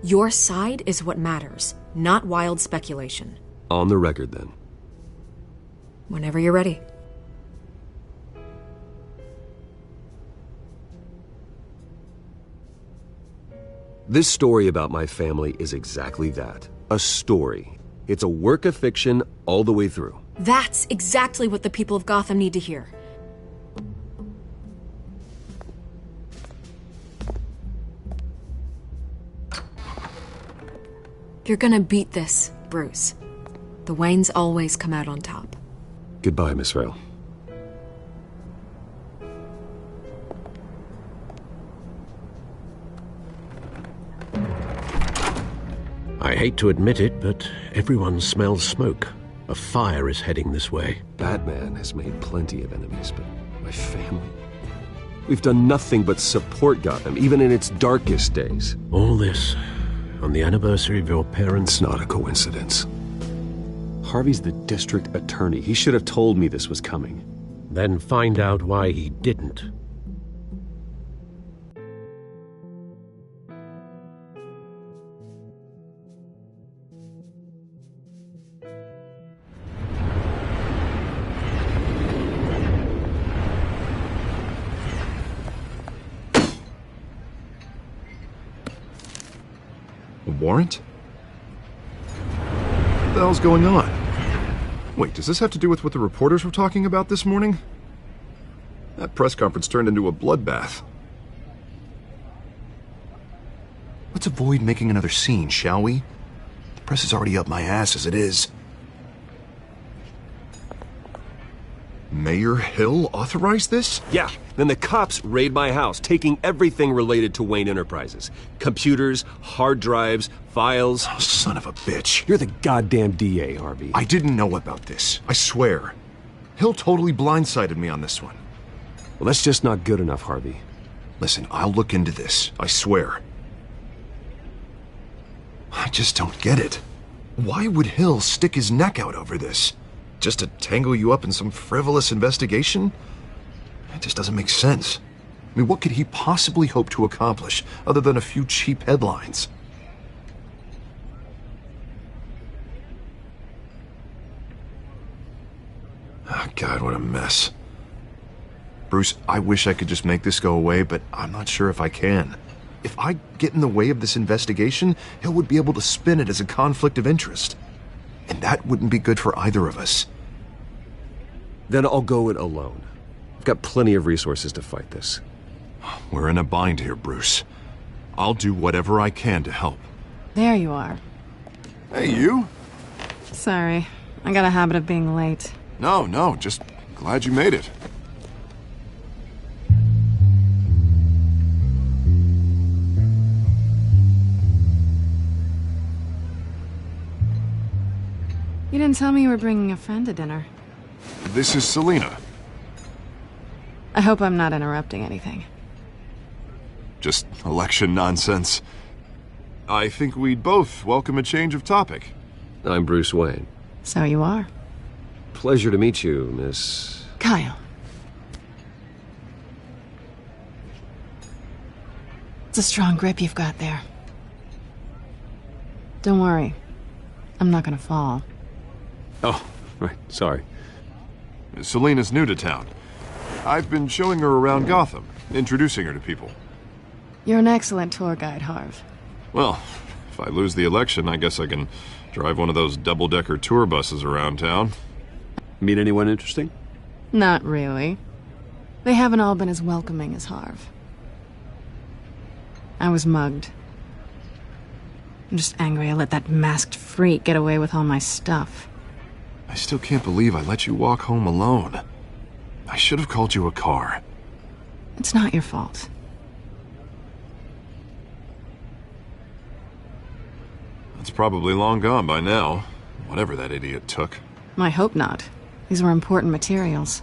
Your side is what matters, not wild speculation. On the record, then. Whenever you're ready. This story about my family is exactly that. A story. It's a work of fiction all the way through. That's exactly what the people of Gotham need to hear. You're gonna beat this, Bruce. The Waynes always come out on top. Goodbye, Miss Vale. I hate to admit it, but everyone smells smoke. A fire is heading this way. Batman has made plenty of enemies, but my family? We've done nothing but support Gotham, even in its darkest days. All this on the anniversary of your parents'... It's not a coincidence. Harvey's the district attorney. He should have told me this was coming. Then find out why he didn't. A warrant? What the hell's going on? Wait, does this have to do with what the reporters were talking about this morning? That press conference turned into a bloodbath. Let's avoid making another scene, shall we? The press is already up my ass as it is. Mayor Hill authorized this? Yeah, then the cops raid my house, taking everything related to Wayne Enterprises. Computers, hard drives, files. Oh, son of a bitch. You're the goddamn DA, Harvey. I didn't know about this. I swear. Hill totally blindsided me on this one. Well, that's just not good enough, Harvey. Listen, I'll look into this. I swear. I just don't get it. Why would Hill stick his neck out over this? Just to tangle you up in some frivolous investigation? It just doesn't make sense. I mean, what could he possibly hope to accomplish other than a few cheap headlines? Oh, God, what a mess. Bruce, I wish I could just make this go away, but I'm not sure if I can. If I get in the way of this investigation, Hill would be able to spin it as a conflict of interest. And that wouldn't be good for either of us. Then I'll go it alone. I've got plenty of resources to fight this. We're in a bind here, Bruce. I'll do whatever I can to help. There you are. Hey, you? Sorry. I got a habit of being late. No, just glad you made it. You didn't tell me you were bringing a friend to dinner. This is Selina. I hope I'm not interrupting anything. Just election nonsense. I think we'd both welcome a change of topic. I'm Bruce Wayne. So you are. Pleasure to meet you, Miss... Kyle. It's a strong grip you've got there. Don't worry. I'm not gonna fall. Oh, right, sorry. Selina's new to town. I've been showing her around Gotham, introducing her to people. You're an excellent tour guide, Harv. Well, if I lose the election, I guess I can drive one of those double-decker tour buses around town. Meet anyone interesting? Not really. They haven't all been as welcoming as Harv. I was mugged. I'm just angry I let that masked freak get away with all my stuff. I still can't believe I let you walk home alone. I should have called you a car. It's not your fault. It's probably long gone by now, whatever that idiot took. I hope not. These were important materials.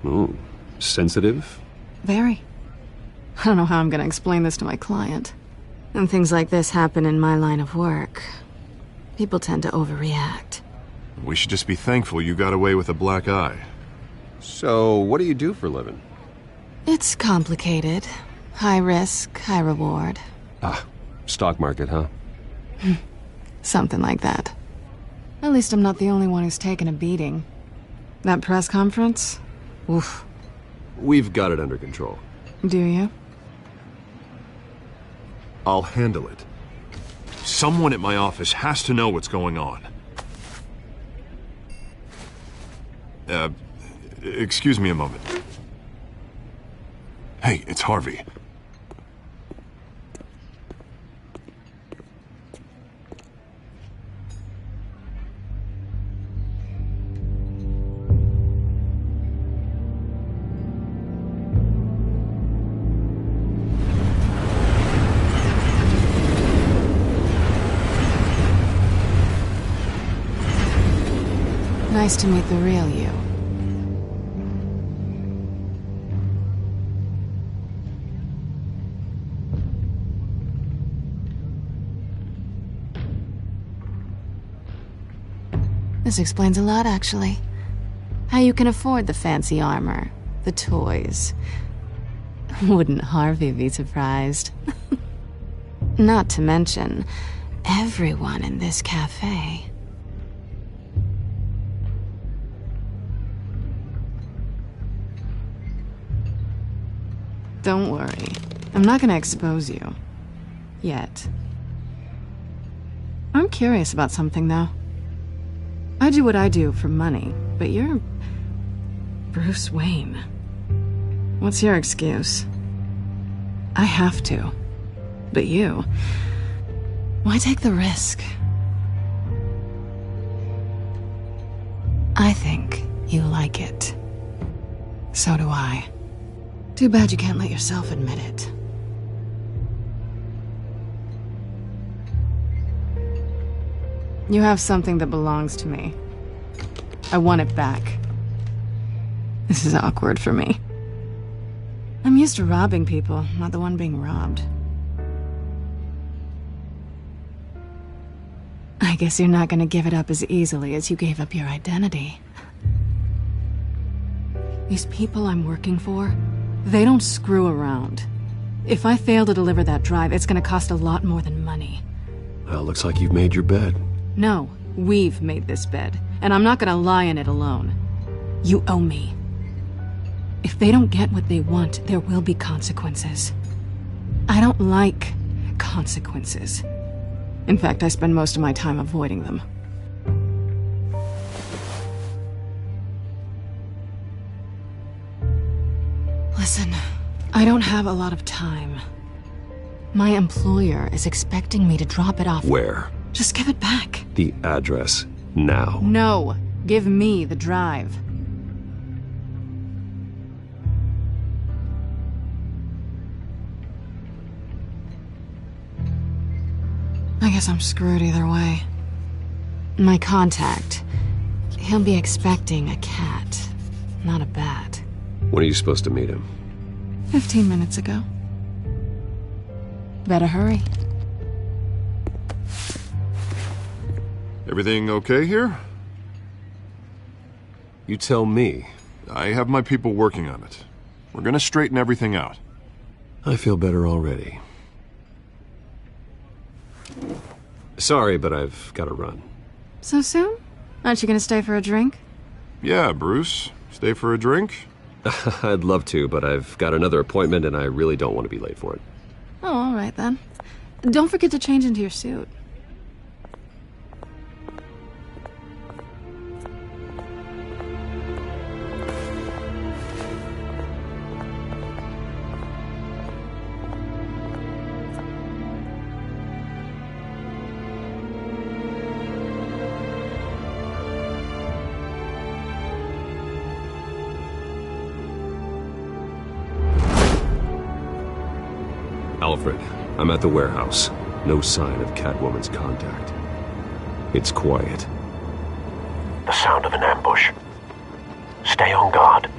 Ooh, sensitive? Very. I don't know how I'm gonna explain this to my client. And things like this happen in my line of work. People tend to overreact. We should just be thankful you got away with a black eye. So, what do you do for a living? It's complicated. High risk, high reward. Ah, stock market, huh? Something like that. At least I'm not the only one who's taken a beating. That press conference? Oof. We've got it under control. Do you? I'll handle it. Someone at my office has to know what's going on. Excuse me a moment. Hey, it's Harvey. Nice to meet the real you. This explains a lot, actually. How you can afford the fancy armor, the toys. Wouldn't Harvey be surprised? Not to mention, everyone in this cafe. Don't worry. I'm not gonna expose you. Yet. I'm curious about something, though. I do what I do for money, but you're... Bruce Wayne. What's your excuse? I have to. But you... Why take the risk? I think you like it. So do I. Too bad you can't let yourself admit it. You have something that belongs to me. I want it back. This is awkward for me. I'm used to robbing people, not the one being robbed. I guess you're not gonna give it up as easily as you gave up your identity. These people I'm working for, they don't screw around. If I fail to deliver that drive, it's gonna cost a lot more than money. Well, looks like you've made your bed. No, we've made this bed, and I'm not gonna lie in it alone. You owe me. If they don't get what they want, there will be consequences. I don't like consequences. In fact, I spend most of my time avoiding them. Listen, I don't have a lot of time. My employer is expecting me to drop it off. Where? Just give it back. The address, now. No, give me the drive. I guess I'm screwed either way. My contact, he'll be expecting a cat, not a bat. When are you supposed to meet him? 15 minutes ago. Better hurry. Everything okay here? You tell me. I have my people working on it. We're gonna straighten everything out. I feel better already. Sorry, but I've got to run. So soon? Aren't you gonna stay for a drink? Yeah, Bruce. Stay for a drink? I'd love to, but I've got another appointment and I really don't want to be late for it. Oh, all right then. Don't forget to change into your suit. Alfred, I'm at the warehouse. No sign of Catwoman's contact. It's quiet. The sound of an ambush. Stay on guard.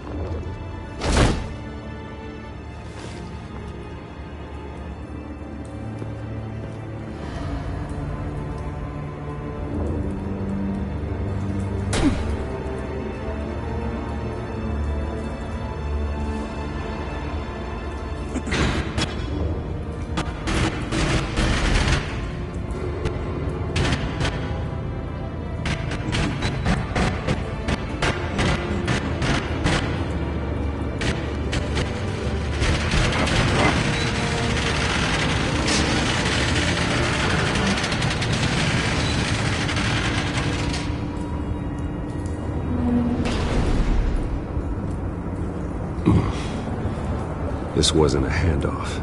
This wasn't a handoff.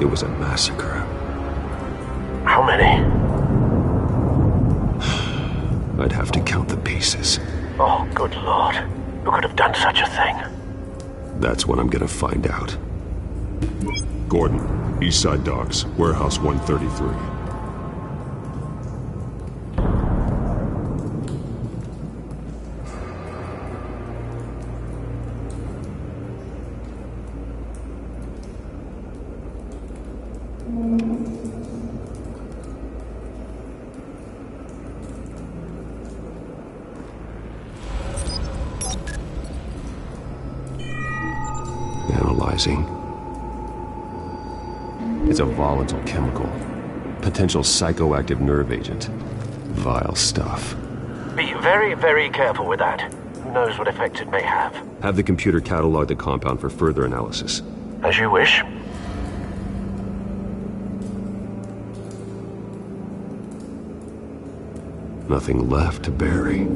It was a massacre. How many? I'd have to count the pieces. Oh, good lord. Who could have done such a thing? That's what I'm gonna find out. Gordon, Eastside Docks, Warehouse 133. Analyzing. It's a volatile chemical. Potential psychoactive nerve agent. Vile stuff. Be very, very careful with that. Who knows what effects it may have. Have the computer catalog the compound for further analysis. As you wish. Nothing left to bury.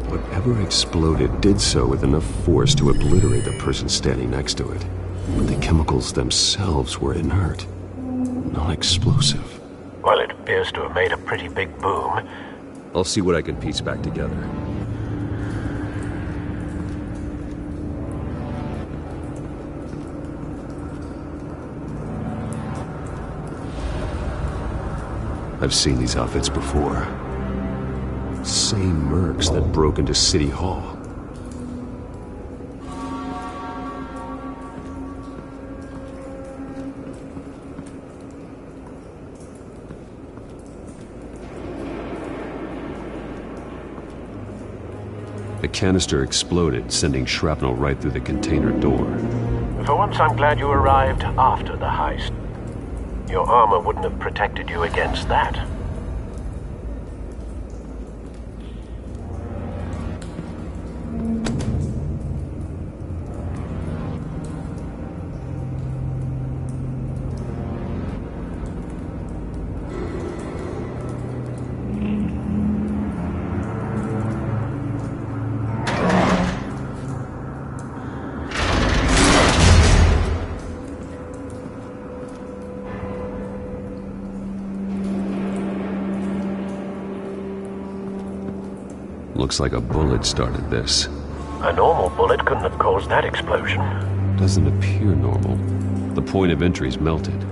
Whatever exploded did so with enough force to obliterate the person standing next to it. But the chemicals themselves were inert, non-explosive. Well, it appears to have made a pretty big boom. I'll see what I can piece back together. I've seen these outfits before. Same mercs that broke into City Hall. The canister exploded, sending shrapnel right through the container door. For once, I'm glad you arrived after the heist. Your armor wouldn't have protected you against that. Looks like a bullet started this. A normal bullet couldn't have caused that explosion. Doesn't appear normal. The point of entry's melted.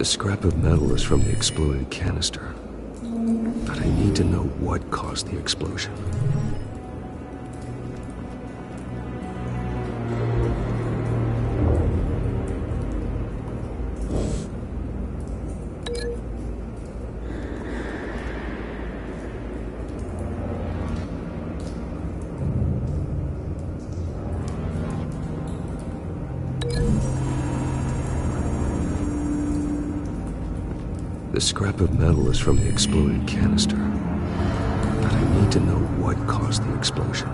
The scrap of metal is from the exploded canister. But I need to know what caused the explosion. The scrap of metal is from the exploded canister. But I need to know what caused the explosion.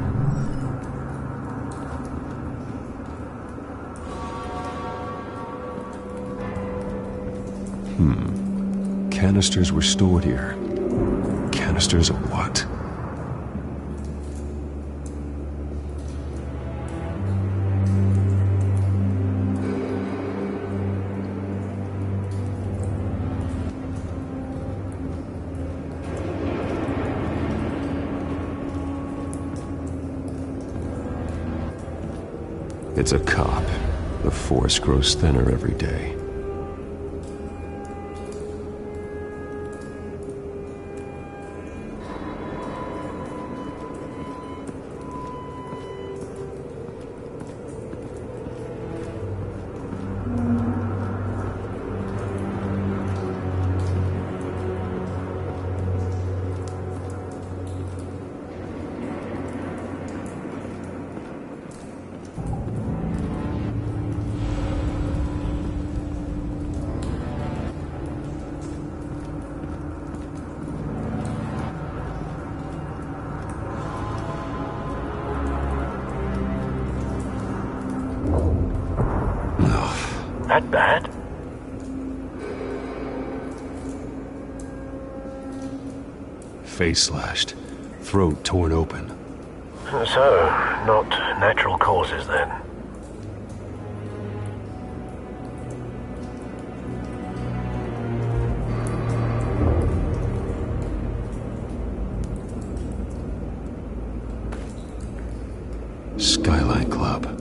Canisters were stored here. Canisters of what? It's a cop. The force grows thinner every day. That bad? Face slashed, throat torn open. So, not natural causes then? Skyline Club.